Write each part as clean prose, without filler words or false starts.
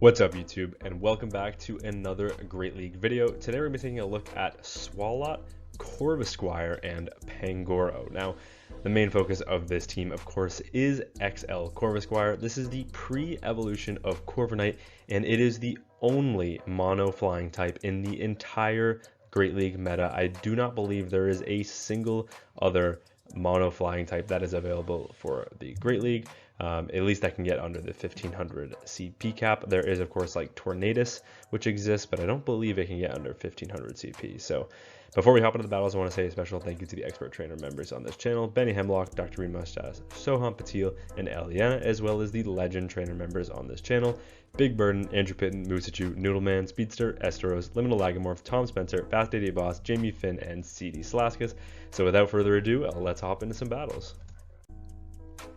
What's up YouTube, and welcome back to another Great League video. Today we're going to be taking a look at Swalot, Corvisquire, and Pangoro. Now, the main focus of this team, of course, is XL Corvisquire. This is the pre-evolution of Corviknight, and it is the only mono flying type in the entire Great League meta. I do not believe there is a single other mono flying type that is available for the Great League. At least I can get under the 1500 CP cap. There is, of course, like Tornadus, which exists, but I don't believe it can get under 1500 CP. So before we hop into the battles, I want to say a special thank you to the expert trainer members on this channel: Benny Hemlock, Dr. Reed Mustache, Soham Patil, and Eliana, as well as the legend trainer members on this channel: Big Burden, Andrew Pitton, Musachu, Noodleman, Speedster, Esteros, Liminal Lagomorph, Tom Spencer, Fast Daddy Boss, Jamie Finn, and CD Slaskus. So without further ado, let's hop into some battles.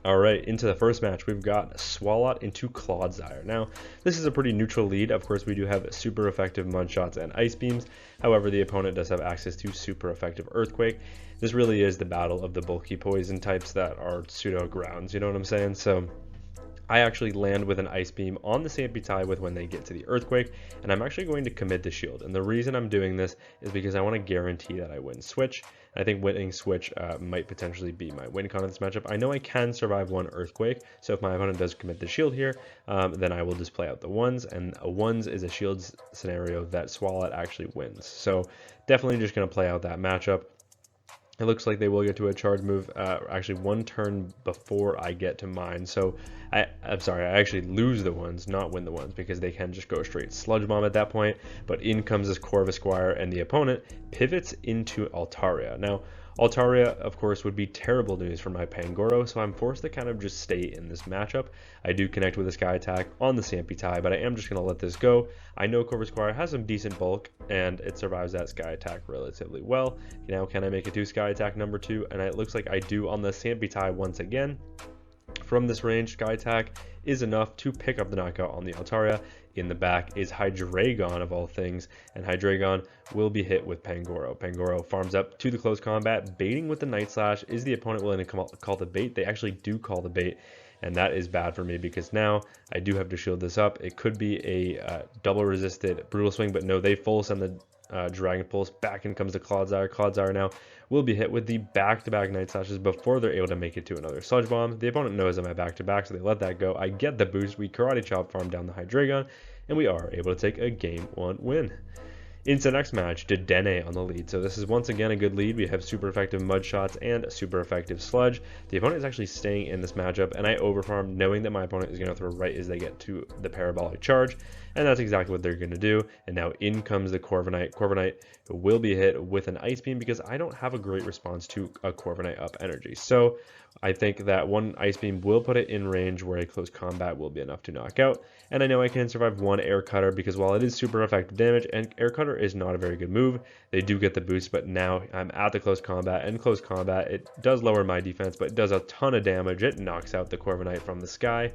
Alright, into the first match, we've got Swalot into Clodsire. Now, this is a pretty neutral lead. Of course, we do have super effective mud shots and ice beams. However, the opponent does have access to super effective earthquake. This really is the battle of the bulky poison types that are pseudo grounds, you know what I'm saying? So I actually land with an ice beam on the Sampitai with when they get to the earthquake, and I'm actually going to commit the shield. And the reason I'm doing this is because I want to guarantee that I win switch. I think winning switch might potentially be my win con in this matchup. I know I can survive one earthquake, so if my opponent does commit the shield here, then I will just play out the ones, and a ones is a shield scenario that Swalot actually wins. So definitely just going to play out that matchup. It looks like they will get to a charge move actually one turn before I get to mine. So I'm sorry, I actually lose the ones, not win the ones, because they can just go straight Sludge Bomb at that point. But in comes this Corvisquire, and the opponent pivots into Altaria. Now, Altaria, of course, would be terrible news for my Pangoro, so I'm forced to kind of just stay in this matchup. I do connect with a Sky Attack on the Sampitai, but I am just going to let this go. I know Corvisquire has some decent bulk, and it survives that Sky Attack relatively well. Now, can I make it to Sky Attack number 2? And it looks like I do on the Sampitai once again. From this range, Sky Attack is enough to pick up the knockout on the Altaria. In the back is Hydreigon of all things, and Hydreigon will be hit with Pangoro. Pangoro farms up to the close combat, baiting with the Night Slash. Is the opponent willing to call the bait? They actually do call the bait, and that is bad for me because now I do have to shield this up. It could be a double resisted Brutal Swing, but no, they full send the Dragon Pulse. Back in comes the Clodsire. Clodsire now will be hit with the back-to-back Night Slashes before they're able to make it to another Sludge Bomb. The opponent knows I'm at back-to-back, so they let that go. I get the boost. We Karate Chop farm down the Hydreigon, and we are able to take a Game 1 win. Into the next match, Dedenne on the lead. So this is once again a good lead. We have super effective mud shots and super effective sludge. The opponent is actually staying in this matchup, and I overfarm knowing that my opponent is going to throw right as they get to the parabolic charge, and that's exactly what they're going to do. And now in comes the Corviknight. Corviknight will be hit with an ice beam because I don't have a great response to a Corviknight up energy. So I think that one ice beam will put it in range where a close combat will be enough to knock out. And I know I can survive one air cutter because while it is super effective damage, and air cutter is not a very good move, they do get the boost. But now I'm at the close combat, and close combat, it does lower my defense, but it does a ton of damage. It knocks out the Corviknight from the sky.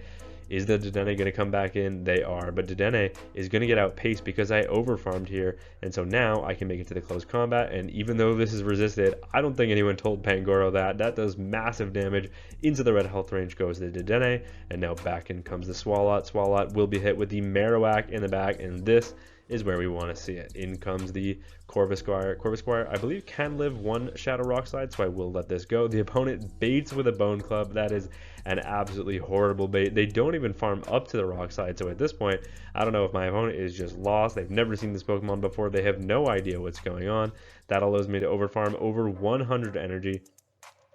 Is the Dedenne going to come back in? They are, but Dedenne is going to get outpaced because I overfarmed here, and so now I can make it to the close combat. And even though this is resisted, I don't think anyone told Pangoro that. That does massive damage. Into the red health range goes the Dedenne, and now back in comes the Swalot. Swalot will be hit with the Marowak in the back, and this is where we want to see it. In comes the Corvisquire. Corvisquire, I believe, can live one Shadow Rock Slide, so I will let this go. The opponent baits with a Bone Club. That is an absolutely horrible bait. They don't even farm up to the Rock Slide, so at this point, I don't know if my opponent is just lost. They've never seen this Pokemon before. They have no idea what's going on. That allows me to overfarm over 100 energy.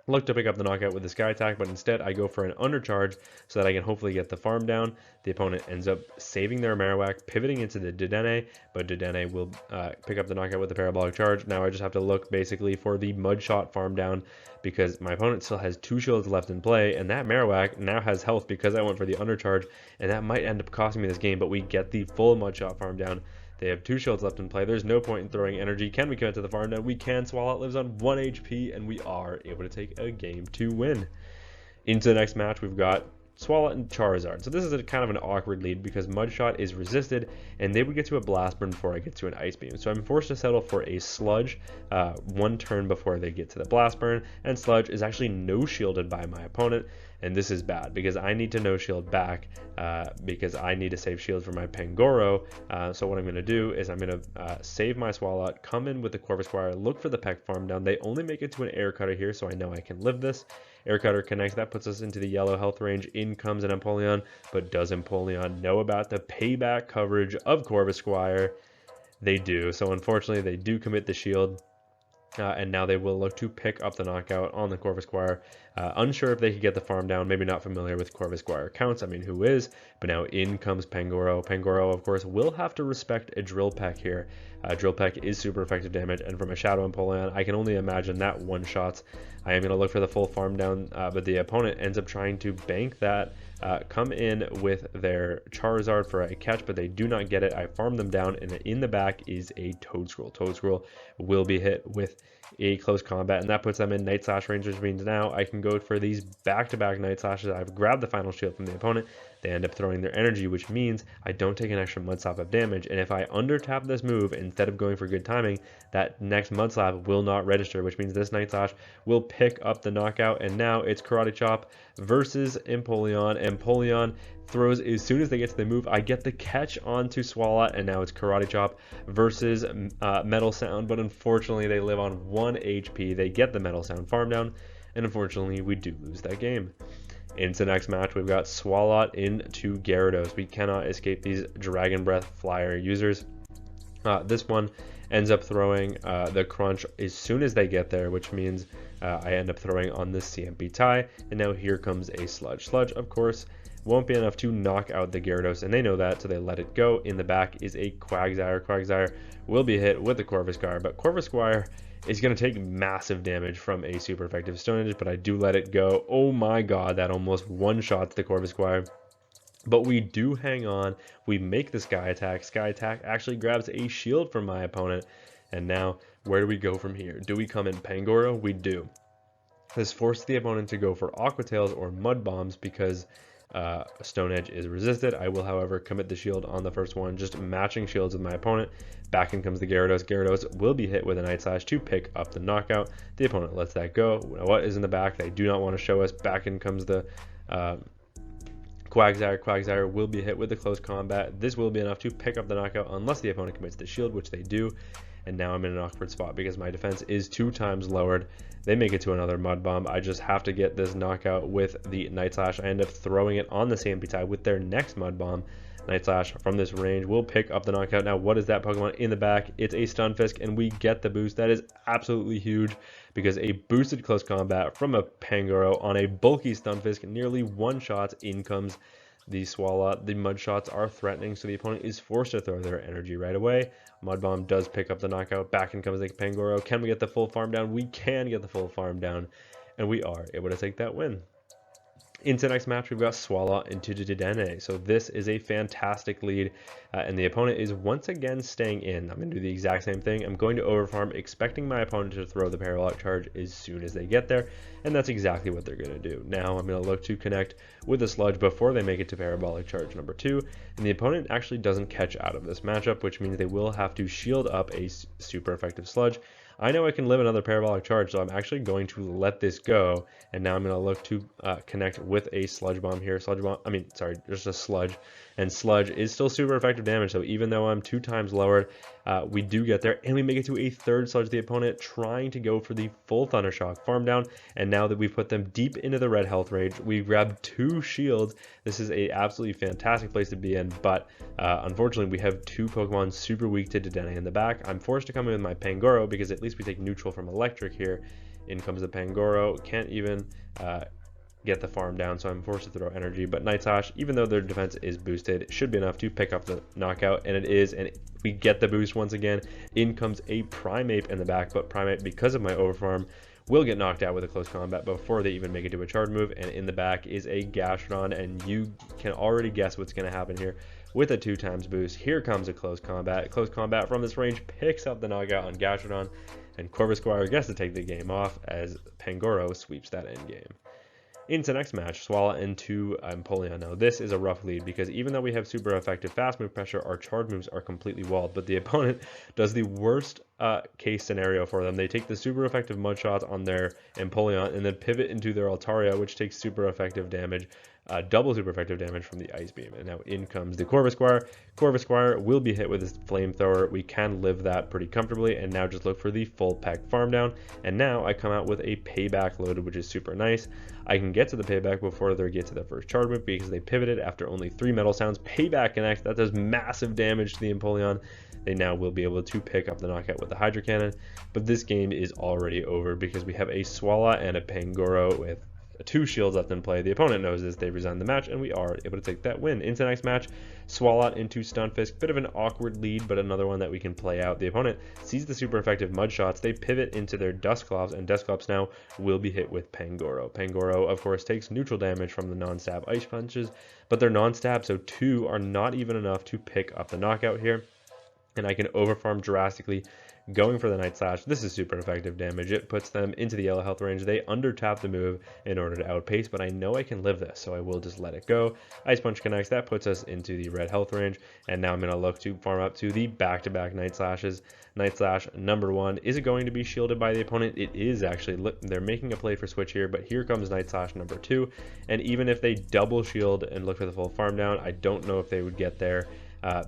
Look to pick up the knockout with the Sky Attack, but instead I go for an undercharge so that I can hopefully get the farm down. The opponent ends up saving their Marowak, pivoting into the Dedenne, but Dedenne will pick up the knockout with the Parabolic Charge. Now I just have to look basically for the Mud Shot farm down because my opponent still has 2 shields left in play, and that Marowak now has health because I went for the undercharge, and that might end up costing me this game, but we get the full Mud Shot farm down. They have 2 shields left in play. There's no point in throwing energy. Can we commit to the farm down? We can. Swalot lives on 1 HP, and we are able to take a Game 2 win. Into the next match, we've got Swalot and Charizard. So this is a kind of an awkward lead because Mud Shot is resisted, and they would get to a Blast Burn before I get to an Ice Beam. So I'm forced to settle for a Sludge one turn before they get to the Blast Burn, and Sludge is actually no shielded by my opponent. and this is bad because I need to no shield back because I need to save shield for my Pangoro. So what I'm going to do is I'm going to save my Swalot, come in with the Corvisquire, look for the Peck farm down. They only make it to an Air Cutter here, so I know I can live this. Air Cutter connects, that puts us into the yellow health range. In comes an Empoleon, but does Empoleon know about the payback coverage of Corvisquire? They do, so unfortunately they do commit the shield. And now they will look to pick up the knockout on the Corvisquire. Unsure if they could get the farm down, maybe not familiar with Corvisquire counts, I mean who is, but now in comes Pangoro. Pangoro of course will have to respect a Drill Peck here. Drill Peck is super effective damage, and from a Shadow Empoleon I can only imagine that one shots. I am going to look for the full farm down, but the opponent ends up trying to bank that, come in with their Charizard for a catch, but they do not get it. I farm them down, and in the back is a Toedscruel. Toedscruel will be hit with a close combat, and that puts them in Night Slash range, which means now I can go for these back-to-back Night Slashes. I've grabbed the final shield from the opponent. They end up throwing their energy, which means I don't take an extra Mud Slap of damage, and if I under-tap this move instead of going for good timing, that next Mud Slap will not register, which means this Night Slash will pick up the knockout, and now it's Karate Chop versus Empoleon. Empoleon throws as soon as they get to the move. I get the catch onto Swalot, and now it's Karate Chop versus Metal Sound, but unfortunately they live on 1 HP. They get the Metal Sound farm down, and unfortunately we do lose that game. Into the next match, we've got Swalot into Gyarados. We cannot escape these Dragon Breath Flyer users. This one ends up throwing the Crunch as soon as they get there, which means I end up throwing on this CMP tie, and now here comes a Sludge. Sludge, of course, won't be enough to knock out the Gyarados, and they know that, so they let it go. In the back is a Quagsire. Quagsire will be hit with the Corvisquire, but Corvisquire is going to take massive damage from a super effective Stone Edge, but I do let it go. Oh my god, that almost one-shots the Corvisquire. But we do hang on. We make the Sky Attack. Sky Attack actually grabs a shield from my opponent. And now, where do we go from here? Do we come in Pangoro? We do. This forces the opponent to go for Aqua Tails or Mud Bombs because Stone Edge is resisted. I will, however, commit the shield on the first one, just matching shields with my opponent. Back in comes the Gyarados. Gyarados will be hit with a Night Slash to pick up the knockout. The opponent lets that go. What is in the back? They do not want to show us. Back in comes the Quagsire. Quagsire will be hit with the close combat. This will be enough to pick up the knockout unless the opponent commits the shield, which they do. And now I'm in an awkward spot because my defense is 2 times lowered. They make it to another Mud Bomb. I just have to get this knockout with the Night Slash. I end up throwing it on the CMP tie with their next Mud Bomb. Night Slash from this range will pick up the knockout. Now, what is that Pokemon in the back? It's a Stunfisk, and we get the boost. That is absolutely huge because a boosted close combat from a Pangoro on a bulky Stunfisk nearly one-shots. In comes the Swalot. The Mud Shots are threatening, so the opponent is forced to throw their energy right away. Mud Bomb does pick up the knockout. Back in comes the Pangoro. Can we get the full farm down? We can get the full farm down, and we are able to take that win. Into the next match, we've got Swalot into Dedenne. So this is a fantastic lead, and the opponent is once again staying in. I'm going to do the exact same thing. I'm going to overfarm, expecting my opponent to throw the Parabolic Charge as soon as they get there, and that's exactly what they're going to do. Now I'm going to look to connect with the Sludge before they make it to Parabolic Charge number 2, and the opponent actually doesn't catch out of this matchup, which means they will have to shield up a super effective Sludge. I know I can live another Parabolic Charge, so I'm actually going to let this go, and now I'm going to look to connect with a Sludge Bomb here. Just a Sludge, and Sludge is still super effective damage, so even though I'm 2 times lowered, we do get there, and we make it to a third Sludge. The opponent trying to go for the full Thundershock farm down, and now that we've put them deep into the red health range, we grab 2 shields. This is a absolutely fantastic place to be in, but unfortunately we have 2 Pokemon super weak to Dedenne in the back. I'm forced to come in with my Pangoro because at least we take neutral from electric here. In comes the Pangoro. Can't even get the farm down, so I'm forced to throw energy. But Night Slash, even though their defense is boosted, should be enough to pick up the knockout, and it is, and we get the boost once again. In comes a Primeape in the back, but Primeape, because of my overfarm, will get knocked out with a close combat before they even make it to a charge move. And in the back is a Gastrodon, and you can already guess what's going to happen here with a 2 times boost. Here comes a close combat. Close combat from this range picks up the knockout on Gastrodon, and Corvisquire gets to take the game off as Pangoro sweeps that end game. Into next match, Swalot into Empoleon. Now this is a rough lead because even though we have super effective fast move pressure, our charge moves are completely walled, but the opponent does the worst case scenario for them. They take the super effective mud shots on their Empoleon and then pivot into their Altaria, which takes super effective damage, double super effective damage from the Ice Beam. And now in comes the Corvisquire. Corvisquire will be hit with his flamethrower. We can live that pretty comfortably, and now just look for the full peck farm down. And now I come out with a payback loaded, which is super nice. I can get to the payback before they get to their first charge move because they pivoted after only 3 metal sounds. Payback connects. That does massive damage to the Empoleon. They now will be able to pick up the knockout with the Hydro Cannon, but this game is already over because we have a Swalot and a Pangoro with 2 shields left in play. The opponent knows this, they resigned the match, and we are able to take that win. Into the next match, Swalot into Stunfisk. Bit of an awkward lead, but another one that we can play out. The opponent sees the super effective mud shots. They pivot into their Dusclops, and Dusclops now will be hit with Pangoro. Pangoro, of course, takes neutral damage from the non-stab ice punches, but they're non-stab, so 2 are not even enough to pick up the knockout here. And I can overfarm drastically going for the Night Slash. This is super effective damage. It puts them into the yellow health range. They under tap the move in order to outpace, but I know I can live this, so I will just let it go. Ice Punch connects. That puts us into the red health range, and now I'm going to look to farm up to the back-to-back Night Slashes. Night Slash number 1. Is it going to be shielded by the opponent? It is actually. Look, they're making a play for switch here, but here comes Night Slash number 2, and even if they double shield and look for the full farm down, I don't know if they would get there.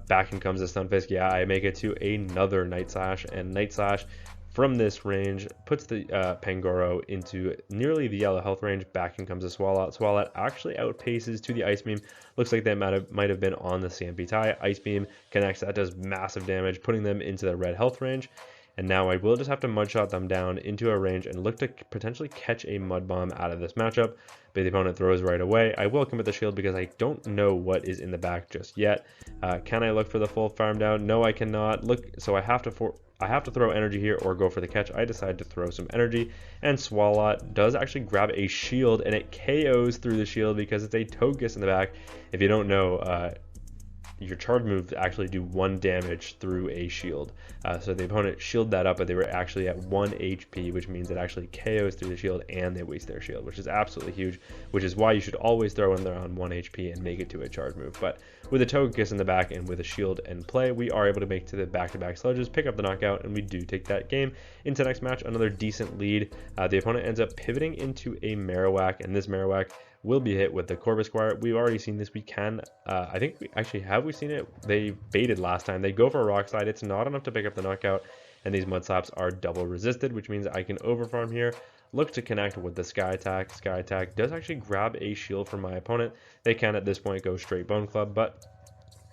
Back in comes the Stunfisk. Yeah, I make it to another Night Slash, and Night Slash from this range puts the Pangoro into nearly the yellow health range. Back in comes the Swalot. Swalot actually outpaces to the Ice Beam. Looks like they might have been on the CMP tie. Ice Beam connects. That does massive damage, putting them into the red health range. And now I will just have to mud shot them down into a range and look to potentially catch a mud bomb out of this matchup. But the opponent throws right away. I will commit the shield because I don't know what is in the back just yet. Can I look for the full farm down? No, I cannot. Look, so I have to throw energy here or go for the catch. I decide to throw some energy, and Swalot does actually grab a shield, and it KOs through the shield because it's a Togekiss in the back. If you don't know, your charge moves actually do 1 damage through a shield. So the opponent shielded that up, but they were actually at 1 HP, which means it actually KOs through the shield and they waste their shield, which is absolutely huge, which is why you should always throw when they're on 1 HP and make it to a charge move. But with a Togekiss in the back and with a shield in play, we are able to make to the back-to-back sludges, pick up the knockout, and we do take that game. Into the next match, another decent lead. The opponent ends up pivoting into a Marowak, and this Marowak will be hit with the Corvisquire. We've already seen this. We can, I think we actually have we seen it. They baited last time. They go for a Rock Slide. It's not enough to pick up the knockout, and these Mud Slaps are double resisted, which means I can overfarm here. Look to connect with the Sky Attack. Sky Attack does actually grab a shield from my opponent. They can at this point go straight Bone Club, but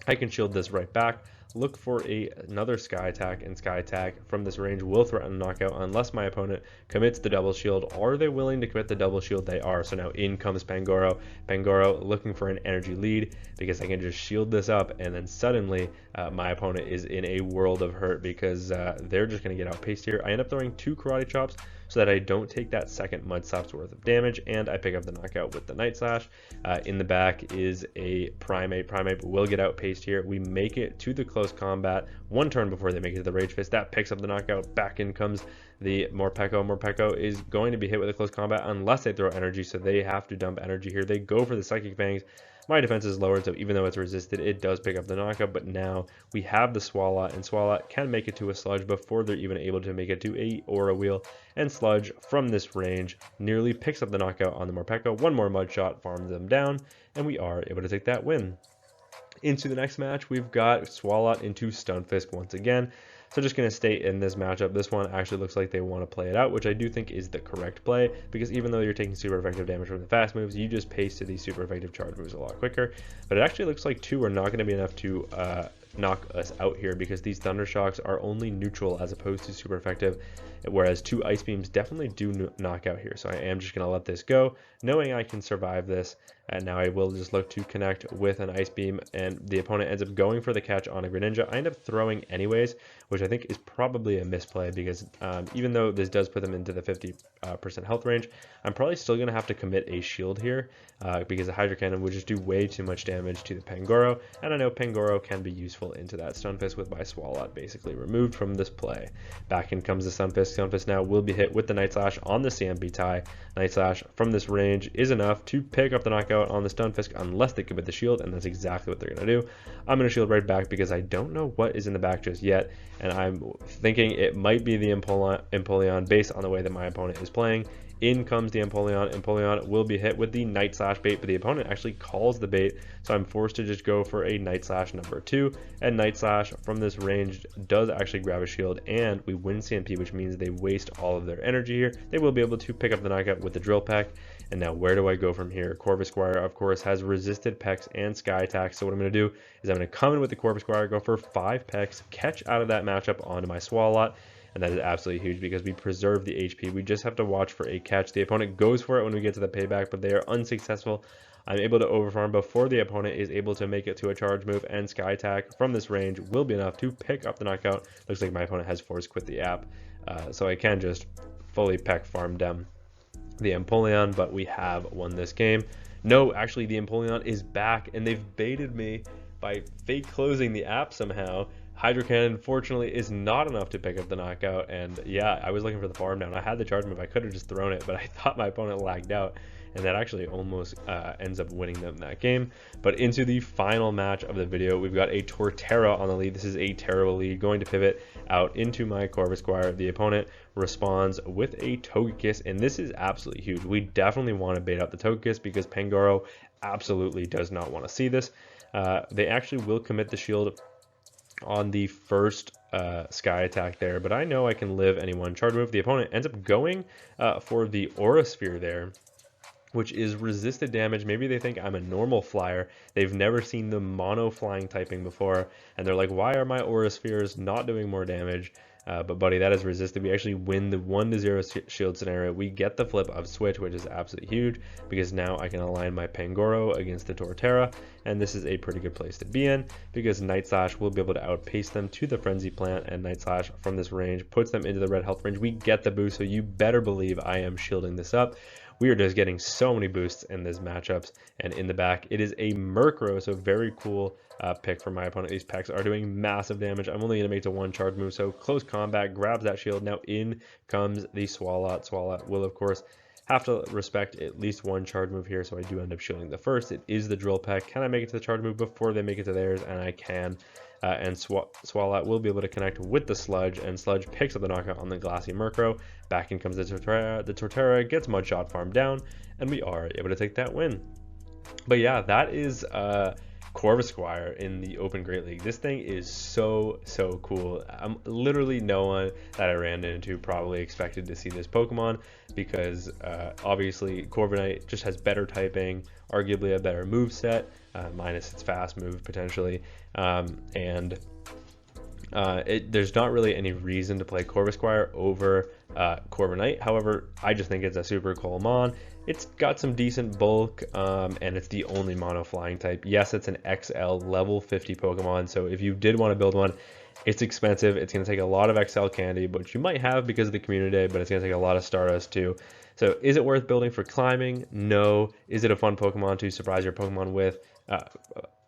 I can shield this right back. Look for another Sky Attack, and Sky Attack from this range will threaten a knockout unless my opponent commits the double shield. Are they willing to commit the double shield? They are. So now in comes Pangoro. Pangoro looking for an energy lead because I can just shield this up, and then suddenly my opponent is in a world of hurt because they're just going to get outpaced here. I end up throwing 2 Karate Chops so that I don't take that second Mud Slap's worth of damage, and I pick up the knockout with the Night Slash. In the back is a Primate. Primate will get outpaced here. We make it to the close combat 1 turn before they make it to the Rage Fist. That picks up the knockout. Back in comes the Morpeko. Morpeko is going to be hit with a close combat unless they throw energy, so they have to dump energy here. They go for the Psychic Fangs. My defense is lowered, so even though it's resisted, it does pick up the knockout, but now we have the Swalot, and Swalot can make it to a Sludge before they're even able to make it to a Aura Wheel, and Sludge from this range nearly picks up the knockout on the Morpeko. 1 more Mud Shot farms them down, and we are able to take that win. Into the next match, we've got Swalot into Stunfisk once again. So just going to stay in this matchup. This one actually looks like they want to play it out, which I do think is the correct play, because even though you're taking super effective damage from the fast moves, you just pace to these super effective charge moves a lot quicker. But it actually looks like 2 are not going to be enough to knock us out here, because these Thunder Shocks are only neutral as opposed to super effective, whereas 2 Ice Beams definitely do knock out here. So I am just going to let this go, knowing I can survive this. And now I will just look to connect with an Ice Beam, and the opponent ends up going for the catch on a Greninja. I end up throwing anyways, which I think is probably a misplay, because even though this does put them into the 50% health range, I'm probably still going to have to commit a shield here, because the Hydro Cannon would just do way too much damage to the Pangoro, and I know Pangoro can be useful into that Stunfisk with my Swalot basically removed from this play. Back in comes the Stunfisk. Stunfisk now will be hit with the Night Slash on the CMB tie. Night Slash from this range is enough to pick up the knockout on the Stunfisk unless they commit the shield, and that's exactly what they're going to do. I'm going to shield right back because I don't know what is in the back just yet, and I'm thinking it might be the Empoleon based on the way that my opponent is playing. In comes the Empoleon. Empoleon will be hit with the Night Slash bait, but the opponent actually calls the bait, so I'm forced to just go for a Night Slash number 2, and Night Slash from this range does actually grab a shield, and we win CMP, which means they waste all of their energy here. They will be able to pick up the knockout with the Drill Peck. And now where do I go from here? Corvisquire, of course, has resisted Pecks and Sky Attack, so what I'm going to do is I'm going to come in with the Corvisquire, go for 5 Pecks, catch out of that matchup onto my Swalot, and that is absolutely huge because we preserve the HP. We just have to watch for a catch. The opponent goes for it when we get to the payback, but they are unsuccessful. I'm able to overfarm before the opponent is able to make it to a charge move, and Sky Attack from this range will be enough to pick up the knockout. Looks like my opponent has force quit the app, so I can just fully Peck farm them the Empoleon, but we have won this game. No, actually the Empoleon is back, and they've baited me by fake closing the app somehow. Hydro Cannon fortunately is not enough to pick up the knockout, and yeah, I was looking for the farm down. I had the charge move, I could have just thrown it, but I thought my opponent lagged out, and that actually almost ends up winning them that game. But into the final match of the video, we've got a Torterra on the lead. This is a terrible lead, going to pivot out into my Corvisquire. The opponent responds with a Togekiss, and this is absolutely huge. We definitely want to bait out the Togekiss because Pangoro absolutely does not want to see this. They actually will commit the shield on the first Sky Attack there, but I know I can live any one charge move. The opponent ends up going for the Aura Sphere there, which is resisted damage. Maybe they think I'm a normal flyer. They've never seen the mono flying typing before, and they're like, why are my Aura Spheres not doing more damage? But buddy, that is resisted. We actually win the 1-0 shield scenario. We get the flip of switch, which is absolutely huge because now I can align my Pangoro against the Torterra, and this is a pretty good place to be in because Night Slash will be able to outpace them to the Frenzy Plant, and Night Slash from this range puts them into the red health range. We get the boost, so you better believe I am shielding this up. We are just getting so many boosts in these matchups, and in the back it is a Murkrow, so very cool pick for my opponent. These packs are doing massive damage. I'm only going to make it to 1 charge move, so close combat, grabs that shield. Now in comes the Swalot. Swalot will of course have to respect at least 1 charge move here, so I do end up shielding the first. It is the Drill Peck. Can I make it to the charge move before they make it to theirs? And I can. And Swalot will be able to connect with the Sludge, and Sludge picks up the knockout on the Glassy Murkrow. Back in comes the Torterra. The Torterra gets Mudshot farm down, and we are able to take that win. But yeah, that is Corvisquire in the Open Great League. This thing is so cool. Literally no one that I ran into probably expected to see this Pokemon because obviously Corviknight just has better typing, arguably a better move set, minus its fast move potentially, and there's not really any reason to play Corvisquire over Corviknight. However, I just think it's a super cool mon. It's got some decent bulk, and it's the only mono flying type. Yes, it's an XL level 50 Pokemon, so if you did want to build one, it's expensive. It's going to take a lot of XL candy, which you might have because of the community day, but it's going to take a lot of Stardust too. So is it worth building for climbing? No. Is it a fun Pokemon to surprise your Pokemon with?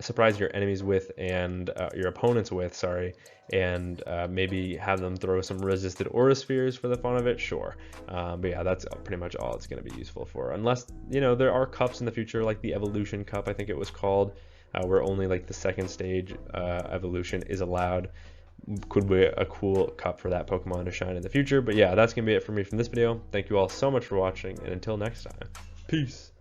Surprise your enemies with, and your opponents with, sorry, and maybe have them throw some resisted Aura Spheres for the fun of it? Sure. But yeah, that's pretty much all it's going to be useful for, unless, you know, there are cups in the future, like the Evolution Cup, I think it was called, where only like the second stage evolution is allowed. Could be a cool cup for that Pokemon to shine in the future. But yeah, that's going to be it for me from this video. Thank you all so much for watching, and until next time, peace.